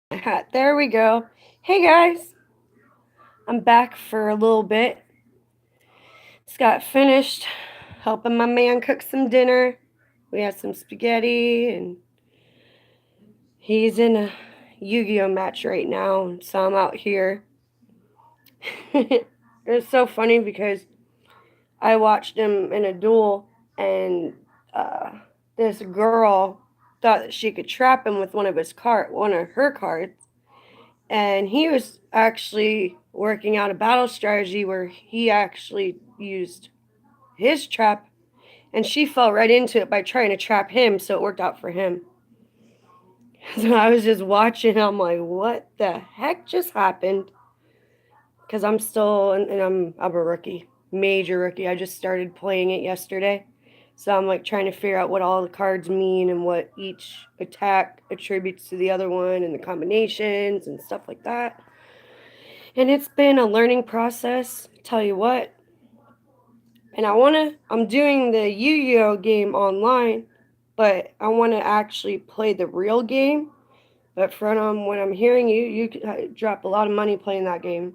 There we go. Hey guys, I'm back for a little bit. Just got finished helping my man cook some dinner. We had some spaghetti, and he's in a Yu-Gi-Oh match right now, so I'm out here. It's so funny because I watched him in a duel, and uh, this girl thought that she could trap him with one of her cards, and he was actually working out a battle strategy where he actually used his trap, and she fell right into it by trying to trap him, so it worked out for him. So I was just watching, I'm like, what the heck just happened? Because I'm still, and I'm a rookie, major rookie. I just started playing it yesterday. So I'm like trying to figure out what all the cards mean and what each attack attributes to the other one and the combinations and stuff like that. And it's been a learning process, tell you what. And I'm doing the Yu-Gi-Oh game online, but I want to actually play the real game. But from when I'm hearing you dropped a lot of money playing that game.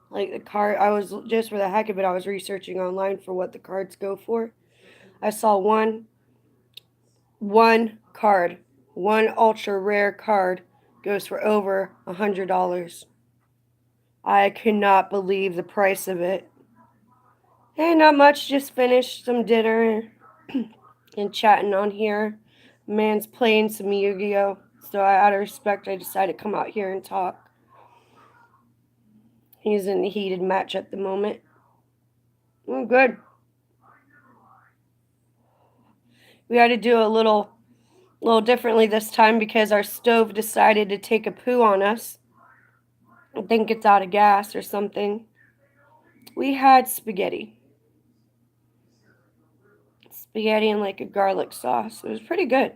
Like the card, I was just for the heck of it, I was researching online for what the cards go for. I saw one card, one ultra rare card goes for over $100. I could not believe the price of it. Hey, not much. Just finished some dinner and chatting on here. Man's playing some Yu-Gi-Oh! So out of respect, I decided to come out here and talk. He's in a heated match at the moment. Good. We had to do a little differently this time because our stove decided to take a poo on us. I think it's out of gas or something. We had spaghetti and like a garlic sauce. It was pretty good.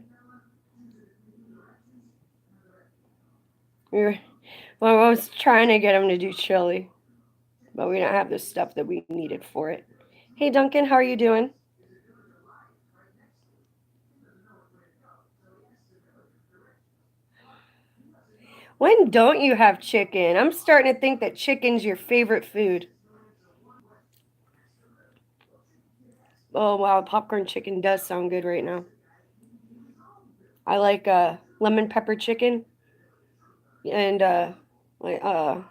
We were, well, I was trying to get him to do chili, but we don't have the stuff that we needed for it. Hey Duncan, how are you doing? When don't you have chicken? I'm starting to think that chicken's your favorite food. Oh wow, popcorn chicken does sound good right now. I like lemon pepper chicken and like oh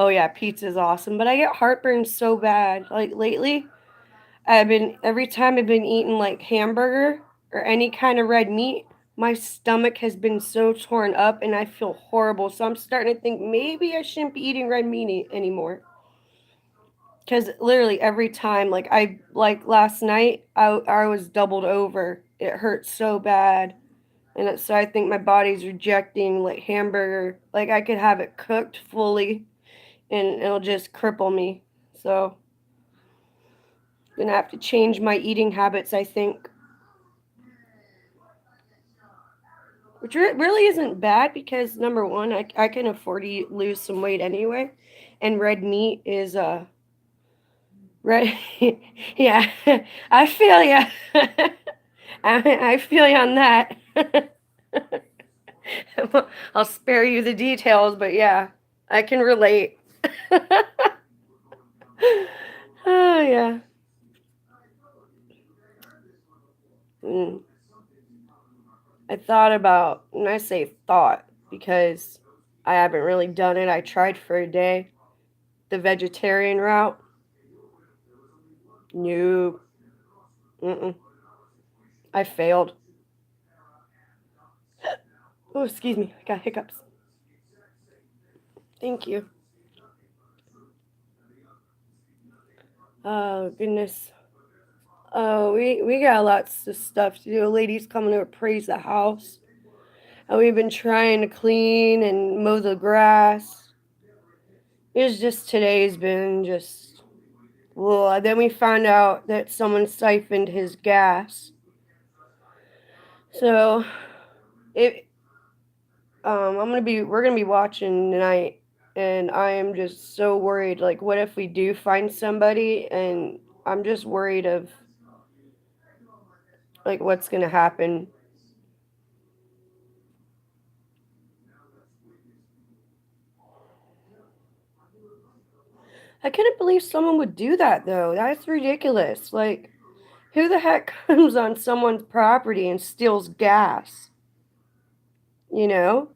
yeah, pizza's awesome. But I get heartburn so bad. Like lately, I've been every time I've been eating like hamburger or any kind of red meat, my stomach has been so torn up and I feel horrible. So I'm starting to think maybe I shouldn't be eating red meat anymore. Cause literally every time, like last night, I was doubled over. It hurt so bad, and so I think my body's rejecting like hamburger. Like I could have it cooked fully, and it'll just cripple me. So I'm gonna have to change my eating habits. I think, which really isn't bad because number one, I can afford to lose some weight anyway, and red meat is red. Yeah, I feel ya. I feel you on that. I'll spare you the details, but yeah, I can relate. Oh yeah. Mm. I thought about, and I say thought because I haven't really done it. I tried for a day the vegetarian route. No, mm-mm. I failed. Oh, excuse me, I got hiccups. Thank you. Oh goodness. Oh, we got lots of stuff to do. A lady's coming to appraise the house, and we've been trying to clean and mow the grass. It's just today's been just. Well, then we found out that someone siphoned his gas. So it we're gonna be watching tonight, and I am just so worried. Like, what if we do find somebody, and I'm just worried of like what's going to happen. I couldn't believe someone would do that though. That's ridiculous. Like, who the heck comes on someone's property and steals gas? You know?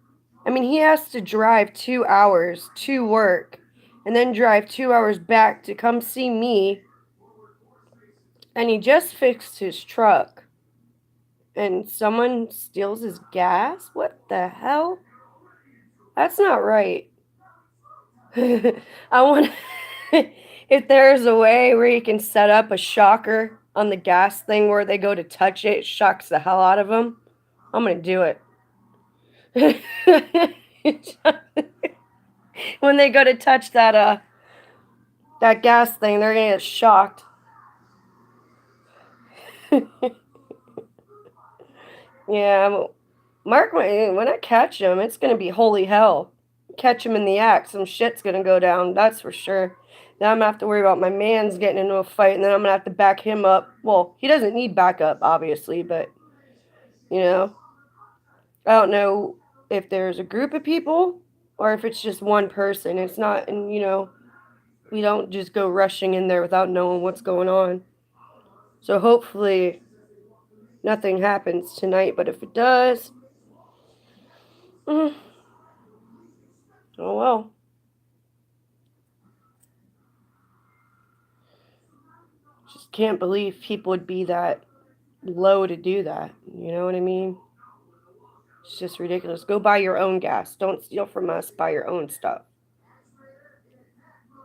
I mean, he has to drive 2 hours to work and then drive 2 hours back to come see me. And he just fixed his truck. And someone steals his gas? What the hell? That's not right. I want if there's a way where you can set up a shocker on the gas thing where they go to touch it, it shocks the hell out of them. I'm gonna do it. When they go to touch that gas thing, they're gonna get shocked. Yeah, Mark, when I catch him, it's gonna be holy hell. Catch him in the act, some shit's gonna go down, that's for sure. Now I'm gonna have to worry about my man's getting into a fight, and then I'm gonna have to back him up. Well, he doesn't need backup, obviously, but you know, I don't know if there's a group of people or if it's just one person. It's not, and we don't just go rushing in there without knowing what's going on. So hopefully nothing happens tonight, but if it does, oh well. Just can't believe people would be that low to do that. You know what I mean? It's just ridiculous. Go buy your own gas. Don't steal from us. Buy your own stuff.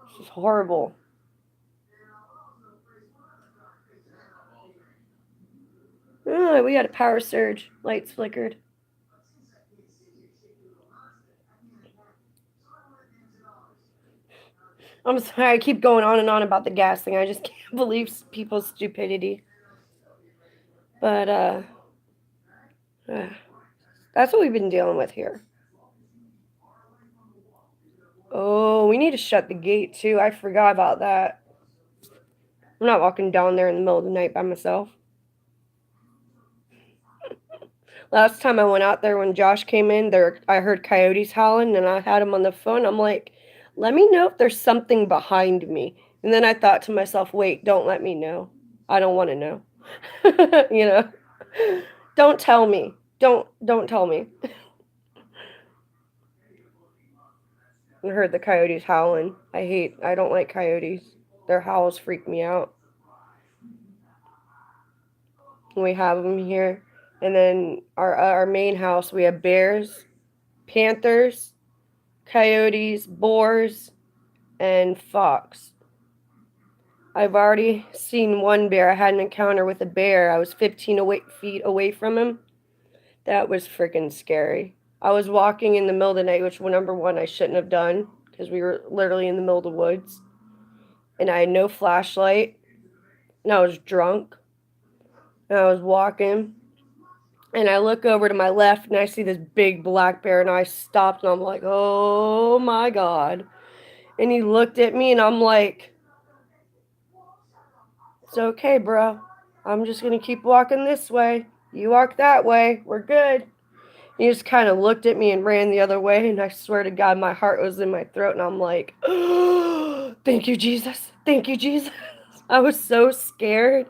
This is horrible. Oh, we had a power surge. Lights flickered. I'm sorry, I keep going on and on about the gas thing. I just can't believe people's stupidity. But that's what we've been dealing with here. Oh, we need to shut the gate too. I forgot about that. I'm not walking down there in the middle of the night by myself. Last time I went out there when Josh came in, I heard coyotes howling and I had him on the phone. I'm like, let me know if there's something behind me. And then I thought to myself, wait, don't let me know. I don't want to know. Don't tell me. Don't tell me. I heard the coyotes howling. I don't like coyotes. Their howls freak me out. We have them here. And then our main house, we have bears, panthers, coyotes, boars, and fox. I've already seen one bear. I had an encounter with a bear. I was 15 feet away from him. That was freaking scary. I was walking in the middle of the night, which, number one, I shouldn't have done because we were literally in the middle of the woods. And I had no flashlight. And I was drunk. And I was walking. And I look over to my left and I see this big black bear. And I stopped and I'm like, oh my God. And he looked at me and I'm like, it's okay, bro. I'm just going to keep walking this way. You walk that way. We're good. He just kind of looked at me and ran the other way. And I swear to God, my heart was in my throat. And I'm like, oh, thank you, Jesus. Thank you, Jesus. I was so scared.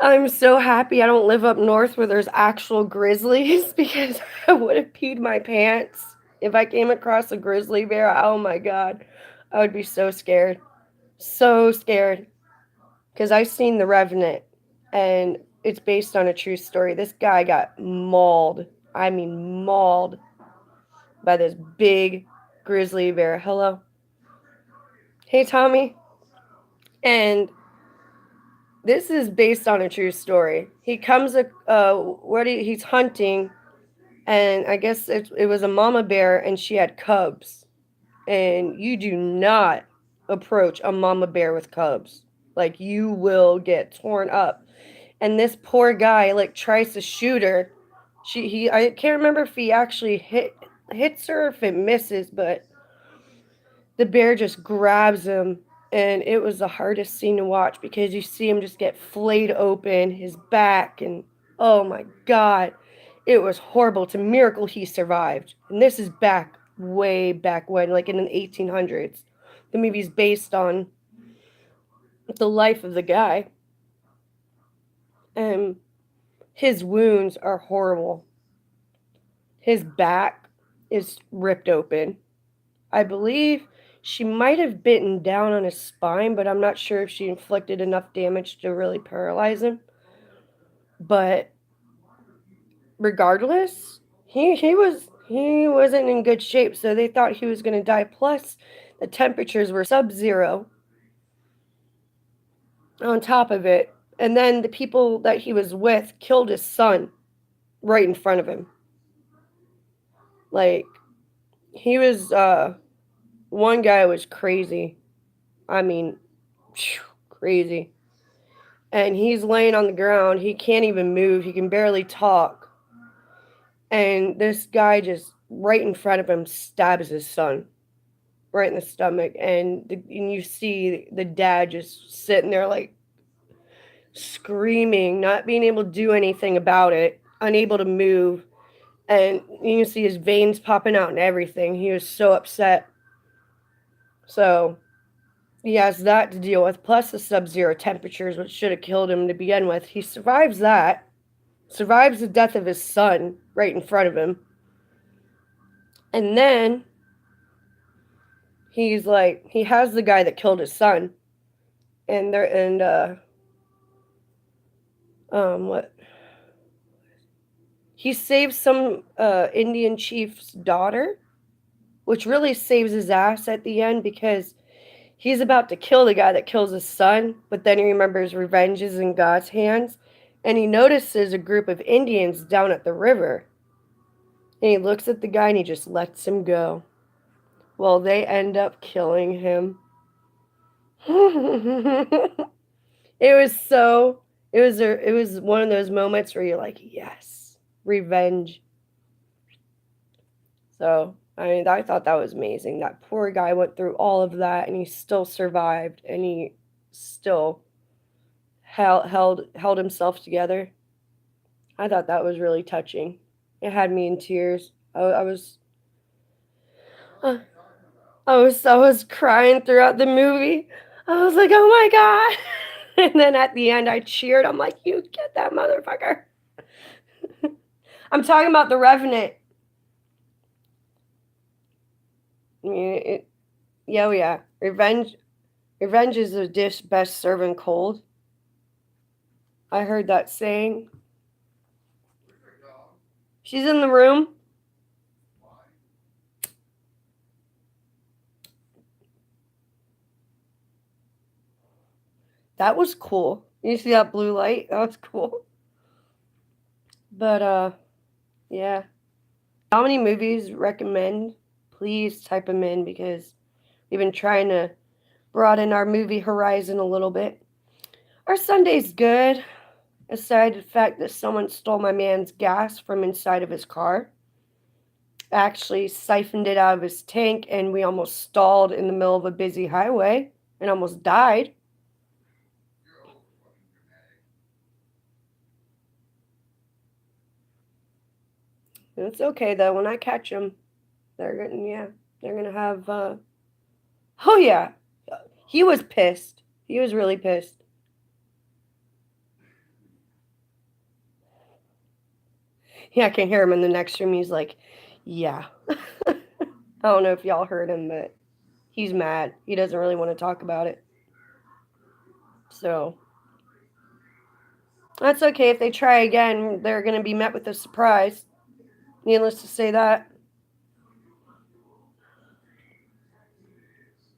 I'm so happy I don't live up north where there's actual grizzlies because I would have peed my pants. If I came across a grizzly bear, oh my God, I would be so scared. So scared. Because I've seen The Revenant, and it's based on a true story. This guy got mauled. I mean, mauled by this big grizzly bear. Hello. Hey, Tommy. And this is based on a true story. He comes, he's hunting, and I guess it was a mama bear, and she had cubs. And you do not approach a mama bear with cubs. Like, you will get torn up. And this poor guy, like, tries to shoot her. I can't remember if he actually hits her, if it misses, but the bear just grabs him And it was the hardest scene to watch because you see him just get flayed open, his back, and oh my God, it was horrible. It's a miracle he survived. And this is back, way back when, like in the 1800s. The movie's based on the life of the guy. And his wounds are horrible. His back is ripped open. I believe she might have bitten down on his spine, but I'm not sure if she inflicted enough damage to really paralyze him. But regardless, he wasn't in good shape, so they thought he was going to die. Plus, the temperatures were sub-zero on top of it. And then the people that he was with killed his son right in front of him. Like, he was, one guy was crazy. I mean, crazy. And he's laying on the ground. He can't even move. He can barely talk. And this guy just right in front of him stabs his son right in the stomach. And you see the dad just sitting there like screaming, not being able to do anything about it, unable to move. And you can see his veins popping out and everything. He was so upset. So he has that to deal with, plus the sub-zero temperatures, which should have killed him to begin with. He survives that, survives the death of his son right in front of him. And then he's like, he has the guy that killed his son. What? He saves some Indian chief's daughter, which really saves his ass at the end because he's about to kill the guy that kills his son, but then he remembers revenge is in God's hands, and he notices a group of Indians down at the river. And he looks at the guy and he just lets him go. Well, they end up killing him. It was one of those moments where you're like, yes, revenge. So, I mean, I thought that was amazing. That poor guy went through all of that and he still survived and he still held himself together. I thought that was really touching. It had me in tears. I was crying throughout the movie. I was like, "Oh my God." And then at the end I cheered. I'm like, "You get that motherfucker." I'm talking about The Revenant. Yeah. Revenge is a dish best served cold. I heard that saying. She's in the room. That was cool. You see that blue light? That was cool. But yeah. How many movies recommend? Please type them in because we've been trying to broaden our movie horizon a little bit. Our Sunday's good, aside the fact that someone stole my man's gas from inside of his car. Actually siphoned it out of his tank, and we almost stalled in the middle of a busy highway and almost died. It's okay though. When I catch them, they're gonna have. Oh yeah, he was pissed. He was really pissed. Yeah, I can hear him in the next room. He's like, "Yeah." I don't know if y'all heard him, but he's mad. He doesn't really want to talk about it. So that's okay. If they try again, they're gonna be met with a surprise. Needless to say that.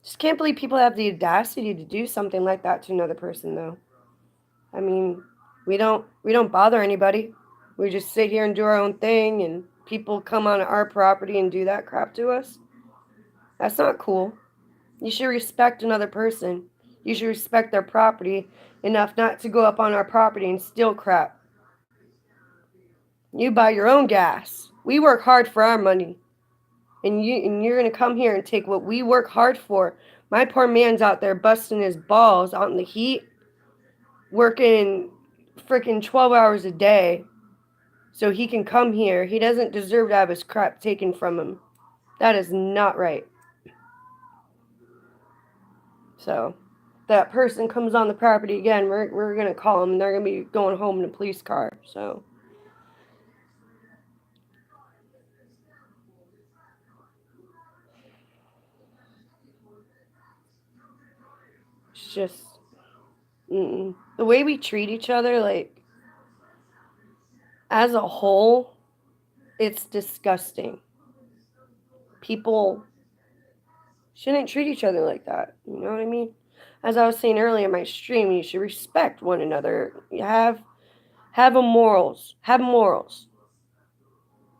Just can't believe people have the audacity to do something like that to another person, though. I mean, we don't bother anybody. We just sit here and do our own thing, and people come on our property and do that crap to us. That's not cool. You should respect another person. You should respect their property enough not to go up on our property and steal crap. You buy your own gas. We work hard for our money. And you're going to come here and take what we work hard for, My poor man's out there busting his balls out in the heat, working freaking 12 hours a day so he can come here. He doesn't deserve to have his crap taken from him. That is not right. So that person comes on the property again, we're going to call them, and they're going to be going home in a police car. So it's just the way we treat each other, like, as a whole, it's disgusting. People shouldn't treat each other like that. You know what I mean? As I was saying earlier in my stream, you should respect one another. You have morals. Have morals.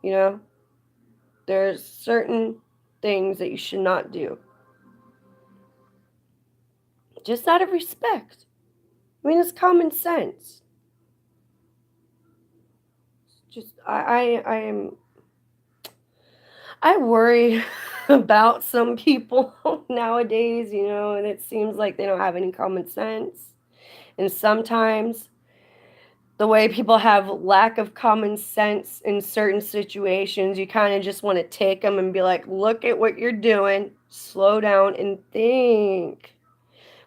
You know? There's certain things that you should not do. Just out of respect. I mean, it's common sense. Just I worry about some people nowadays, you know, and it seems like they don't have any common sense. And sometimes the way people have lack of common sense in certain situations, you kind of just want to take them and be like, look at what you're doing, slow down and think.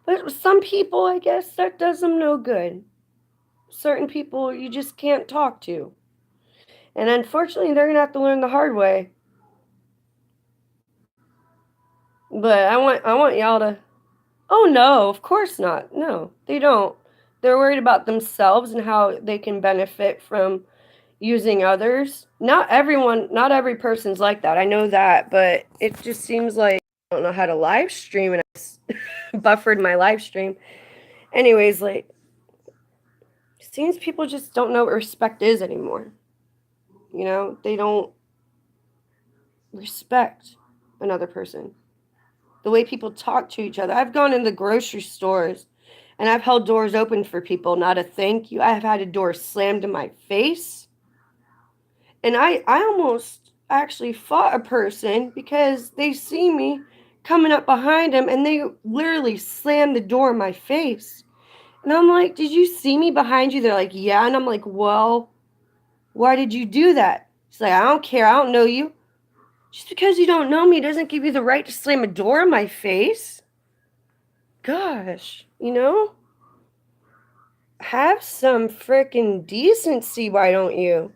But some people, I guess, that does them no good. Certain people you just can't talk to. And unfortunately, they're going to have to learn the hard way. But I want y'all to... Oh, no, of course not. No, they don't. They're worried about themselves and how they can benefit from using others. Not every person's like that. I know that, but it just seems like I don't know how to live stream, and I buffered my live stream. Anyways, like, it seems people just don't know what respect is anymore. You know, they don't respect another person. The way people talk to each other. I've gone in the grocery stores and I've held doors open for people, not a thank you. I have had a door slammed in my face. And I almost actually fought a person because they see me coming up behind them and they literally slammed the door in my face. And I'm like, did you see me behind you? They're like, yeah. And I'm like, well, why did you do that? She's like, I don't care. I don't know you. Just because you don't know me doesn't give you the right to slam a door in my face. Gosh, you know? Have some frickin' decency, why don't you?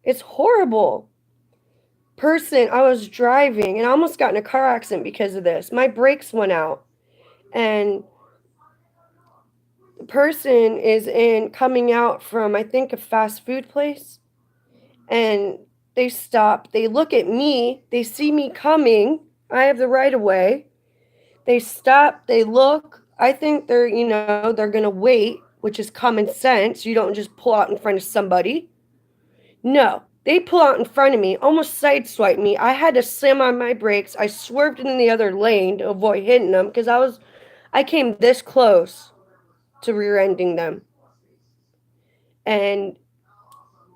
It's horrible. I was driving and I almost got in a car accident because of this. My brakes went out and the person is coming out from, I think, a fast food place, and they stop, they look at me, they see me coming, I have the right of way, they stop, they look, I think they're gonna wait, which is common sense. You don't just pull out in front of somebody. No, they pull out in front of me, almost sideswiped me. I had to slam on my brakes. I swerved in the other lane to avoid hitting them because I came this close to rear-ending them. And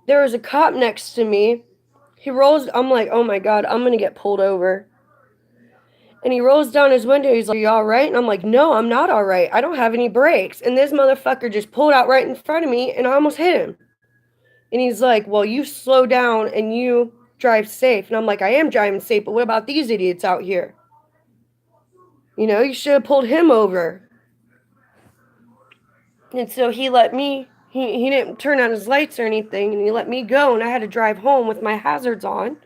there was a cop next to me. I'm like, oh my God, I'm going to get pulled over. And he rolls down his window. He's like, are you all right? And I'm like, no, I'm not all right. I don't have any brakes. And this motherfucker just pulled out right in front of me and I almost hit him. And he's like, well, you slow down and you drive safe. And I'm like, I am driving safe, but what about these idiots out here? You know, you should have pulled him over. And so he let me, he didn't turn on his lights or anything, and he let me go, and I had to drive home with my hazards on.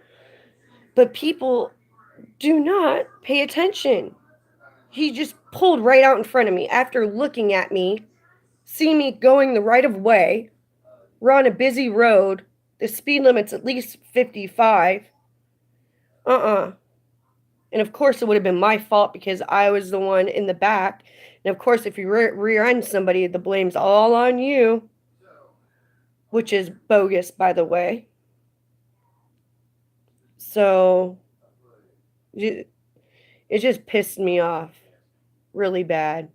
But people do not pay attention. He just pulled right out in front of me after looking at me, see me going the right of way. We're on a busy road. The speed limit's at least 55. And of course, it would have been my fault because I was the one in the back. And of course, if you rear end somebody, the blame's all on you, which is bogus, by the way. So it just pissed me off really bad.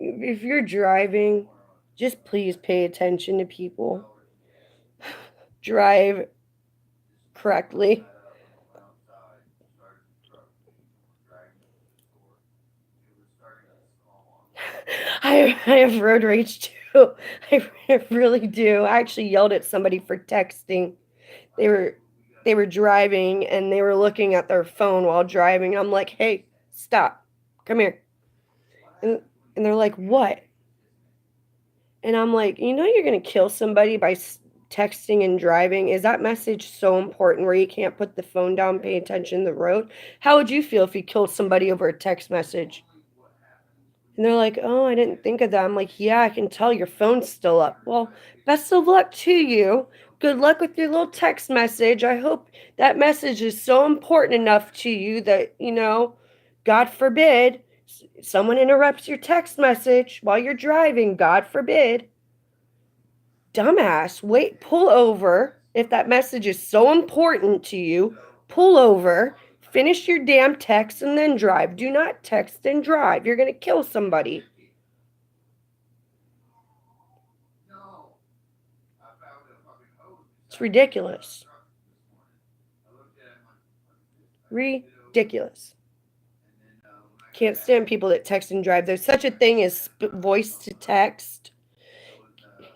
If you're driving, just please pay attention to people. Drive correctly. I have road rage too. I really do. I actually yelled at somebody for texting. They were driving and they were looking at their phone while driving. I'm like, hey, stop. Come here. And, and they're like, what? And I'm like, you know, you're going to kill somebody by texting and driving. Is that message so important where you can't put the phone down, pay attention to the road? How would you feel if you killed somebody over a text message? And they're like, oh, I didn't think of that. I'm like, yeah, I can tell your phone's still up. Well, best of luck to you. Good luck with your little text message. I hope that message is so important enough to you that, you know, God forbid, someone interrupts your text message while you're driving. God forbid. Dumbass, wait, pull over. If that message is so important to you, pull over, finish your damn text, and then drive. Do not text and drive. You're going to kill somebody. It's ridiculous. Ridiculous. Can't stand people that text and drive. There's such a thing as voice to text.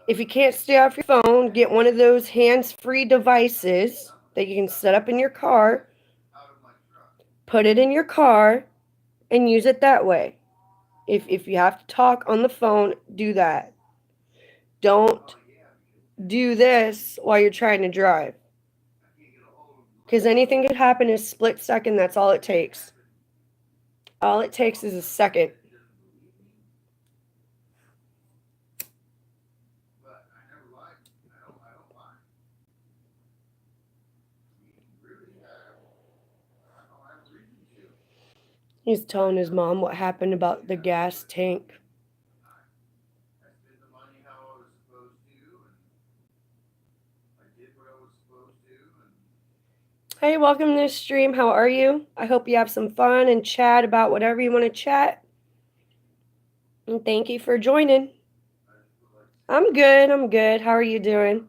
If you can't stay off your phone, get one of those hands-free devices that you can set up in your car, put it in your car, and use it that way. If you have to talk on the phone, do that. Don't do this while you're trying to drive. Because anything could happen in a split second. That's all it takes. All it takes is a second. He's telling his mom what happened about the gas tank. Hey, welcome to this stream. How are you? I hope you have some fun and chat about whatever you want to chat. And thank you for joining. I'm good. I'm good. How are you doing?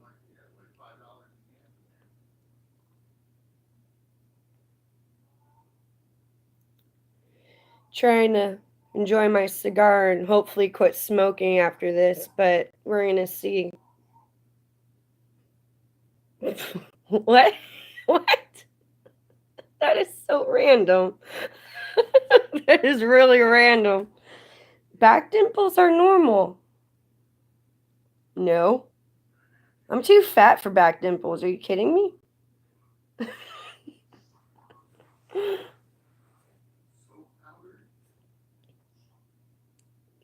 Trying to enjoy my cigar and hopefully quit smoking after this, but we're going to see. What? What? That is so random. That is really random. Back dimples are normal. No. I'm too fat for back dimples. Are you kidding me?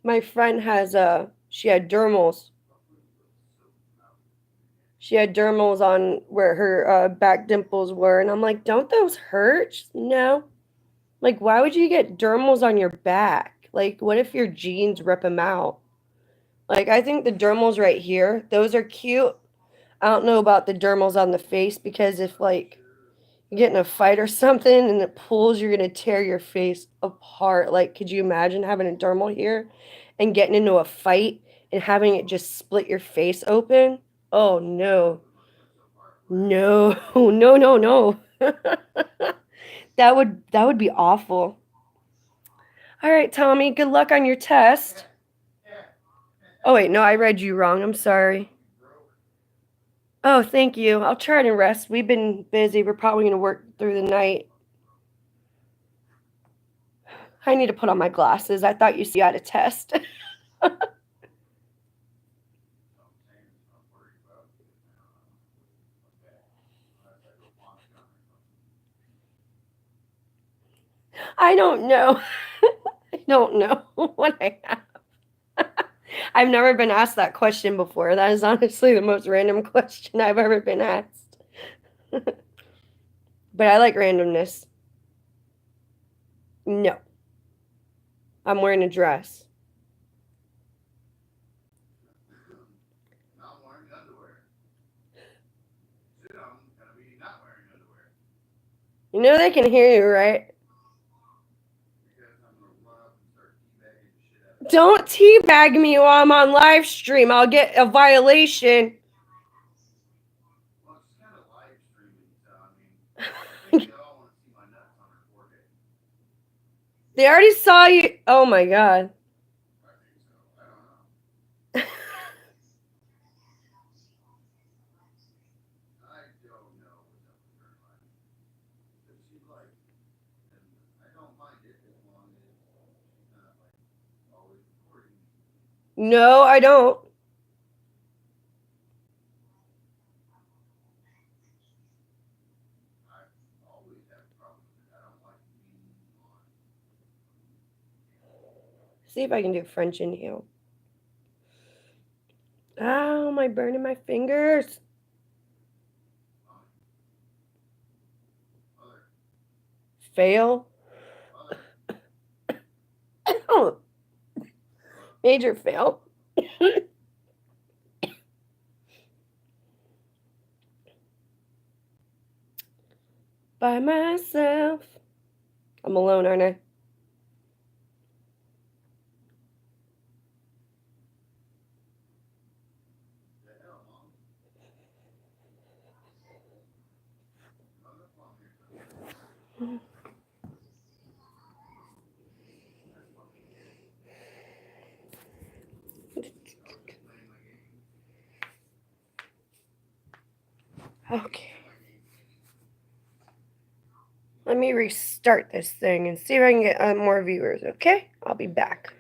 My friend has she had dermals. She had dermals on where her back dimples were, and I'm like, don't those hurt? No. Like, why would you get dermals on your back? Like, what if your jeans rip them out? Like, I think the dermals right here, those are cute. I don't know about the dermals on the face because if, like, you get in a fight or something and it pulls, you're going to tear your face apart. Like, could you imagine having a dermal here and getting into a fight and having it just split your face open? Oh, no. No, no, no, no. That would be awful. All right, Tommy, good luck on your test. Oh, wait, no, I read you wrong. I'm sorry. Oh, thank you. I'll try to rest. We've been busy. We're probably going to work through the night. I need to put on my glasses. I thought you had a test. I don't know. I don't know what I have. I've never been asked that question before. That is honestly the most random question I've ever been asked. But I like randomness. No. I'm wearing a dress. You know they can hear you, right? Don't teabag me while I'm on live stream. I'll get a violation. They already saw you. Oh my God. No, I don't. See if I can do French inhale. Ow, my burning my fingers. Fail. Major fail. By myself. I'm alone, aren't I? Okay. Let me restart this thing and see if I can get more viewers, okay? I'll be back.